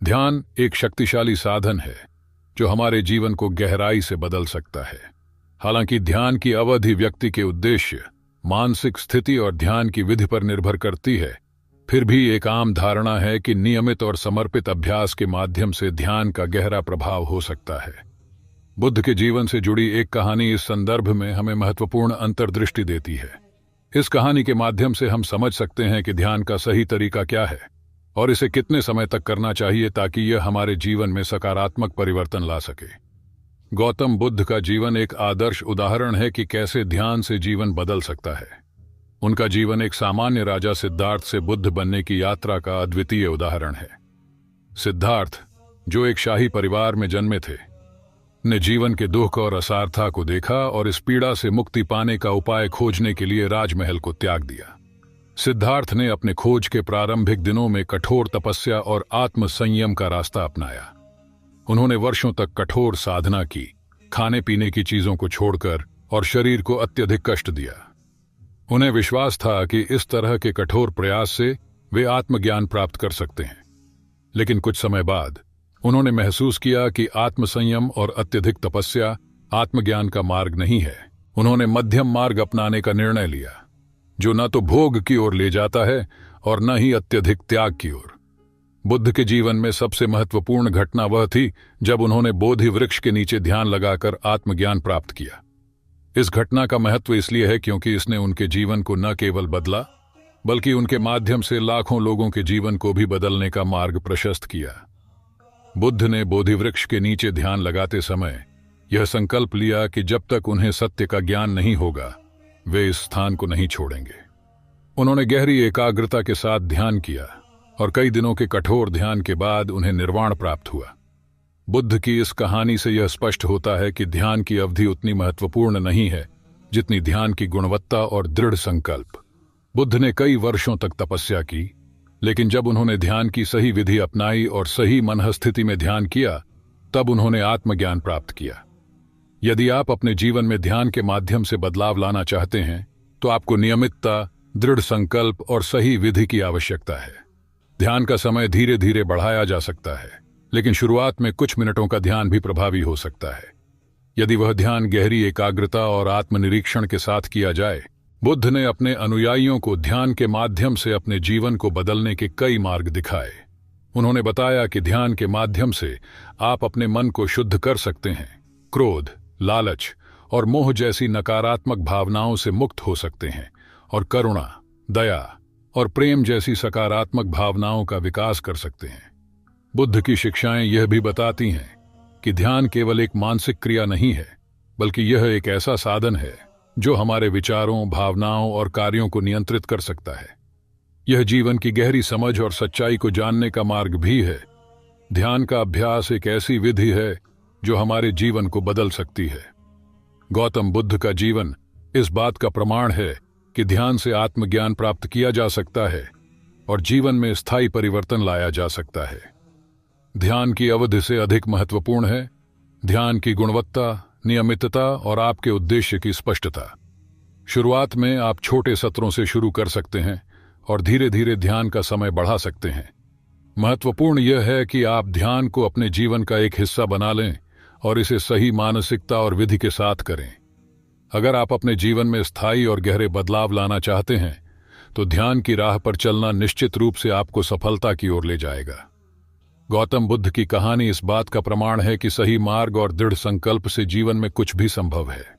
ध्यान एक शक्तिशाली साधन है जो हमारे जीवन को गहराई से बदल सकता है। हालांकि ध्यान की अवधि व्यक्ति के उद्देश्य, मानसिक स्थिति और ध्यान की विधि पर निर्भर करती है, फिर भी एक आम धारणा है कि नियमित और समर्पित अभ्यास के माध्यम से ध्यान का गहरा प्रभाव हो सकता है। बुद्ध के जीवन से जुड़ी एक कहानी इस संदर्भ में हमें महत्वपूर्ण अंतर्दृष्टि देती है। इस कहानी के माध्यम से हम समझ सकते हैं कि ध्यान का सही तरीका क्या है और इसे कितने समय तक करना चाहिए ताकि यह हमारे जीवन में सकारात्मक परिवर्तन ला सके। गौतम बुद्ध का जीवन एक आदर्श उदाहरण है कि कैसे ध्यान से जीवन बदल सकता है। उनका जीवन एक सामान्य राजा सिद्धार्थ से बुद्ध बनने की यात्रा का अद्वितीय उदाहरण है। सिद्धार्थ, जो एक शाही परिवार में जन्मे थे, ने जीवन के दुख और असारथा को देखा और इस पीड़ा से मुक्ति पाने का उपाय खोजने के लिए राजमहल को त्याग दिया। सिद्धार्थ ने अपने खोज के प्रारंभिक दिनों में कठोर तपस्या और आत्म संयम का रास्ता अपनाया। उन्होंने वर्षों तक कठोर साधना की, खाने पीने की चीजों को छोड़कर, और शरीर को अत्यधिक कष्ट दिया। उन्हें विश्वास था कि इस तरह के कठोर प्रयास से वे आत्मज्ञान प्राप्त कर सकते हैं। लेकिन कुछ समय बाद उन्होंने महसूस किया कि आत्मसंयम और अत्यधिक तपस्या आत्मज्ञान का मार्ग नहीं है। उन्होंने मध्यम मार्ग अपनाने का निर्णय लिया, जो न तो भोग की ओर ले जाता है और न ही अत्यधिक त्याग की ओर। बुद्ध के जीवन में सबसे महत्वपूर्ण घटना वह थी जब उन्होंने बोधि वृक्ष के नीचे ध्यान लगाकर आत्मज्ञान प्राप्त किया। इस घटना का महत्व इसलिए है क्योंकि इसने उनके जीवन को न केवल बदला, बल्कि उनके माध्यम से लाखों लोगों के जीवन को भी बदलने का मार्ग प्रशस्त किया। बुद्ध ने बोधि वृक्ष के नीचे ध्यान लगाते समय यह संकल्प लिया कि जब तक उन्हें सत्य का ज्ञान नहीं होगा, वे इस स्थान को नहीं छोड़ेंगे। उन्होंने गहरी एकाग्रता के साथ ध्यान किया और कई दिनों के कठोर ध्यान के बाद उन्हें निर्वाण प्राप्त हुआ। बुद्ध की इस कहानी से यह स्पष्ट होता है कि ध्यान की अवधि उतनी महत्वपूर्ण नहीं है जितनी ध्यान की गुणवत्ता और दृढ़ संकल्प। बुद्ध ने कई वर्षों तक तपस्या की, लेकिन जब उन्होंने ध्यान की सही विधि अपनाई और सही मनःस्थिति में ध्यान किया, तब उन्होंने आत्मज्ञान प्राप्त किया। यदि आप अपने जीवन में ध्यान के माध्यम से बदलाव लाना चाहते हैं, तो आपको नियमितता, दृढ़ संकल्प और सही विधि की आवश्यकता है। ध्यान का समय धीरे धीरे बढ़ाया जा सकता है, लेकिन शुरुआत में कुछ मिनटों का ध्यान भी प्रभावी हो सकता है यदि वह ध्यान गहरी एकाग्रता और आत्मनिरीक्षण के साथ किया जाए। बुद्ध ने अपने अनुयायियों को ध्यान के माध्यम से अपने जीवन को बदलने के कई मार्ग दिखाए। उन्होंने बताया कि ध्यान के माध्यम से आप अपने मन को शुद्ध कर सकते हैं, क्रोध, लालच और मोह जैसी नकारात्मक भावनाओं से मुक्त हो सकते हैं और करुणा, दया और प्रेम जैसी सकारात्मक भावनाओं का विकास कर सकते हैं। बुद्ध की शिक्षाएं यह भी बताती हैं कि ध्यान केवल एक मानसिक क्रिया नहीं है, बल्कि यह एक ऐसा साधन है जो हमारे विचारों, भावनाओं और कार्यों को नियंत्रित कर सकता है। यह जीवन की गहरी समझ और सच्चाई को जानने का मार्ग भी है। ध्यान का अभ्यास एक ऐसी विधि है जो हमारे जीवन को बदल सकती है। गौतम बुद्ध का जीवन इस बात का प्रमाण है कि ध्यान से आत्मज्ञान प्राप्त किया जा सकता है और जीवन में स्थायी परिवर्तन लाया जा सकता है। ध्यान की अवधि से अधिक महत्वपूर्ण है ध्यान की गुणवत्ता, नियमितता और आपके उद्देश्य की स्पष्टता। शुरुआत में आप छोटे सत्रों से शुरू कर सकते हैं और धीरे धीरे ध्यान का समय बढ़ा सकते हैं। महत्वपूर्ण यह है कि आप ध्यान को अपने जीवन का एक हिस्सा बना लें और इसे सही मानसिकता और विधि के साथ करें। अगर आप अपने जीवन में स्थायी और गहरे बदलाव लाना चाहते हैं, तो ध्यान की राह पर चलना निश्चित रूप से आपको सफलता की ओर ले जाएगा। गौतम बुद्ध की कहानी इस बात का प्रमाण है कि सही मार्ग और दृढ़ संकल्प से जीवन में कुछ भी संभव है।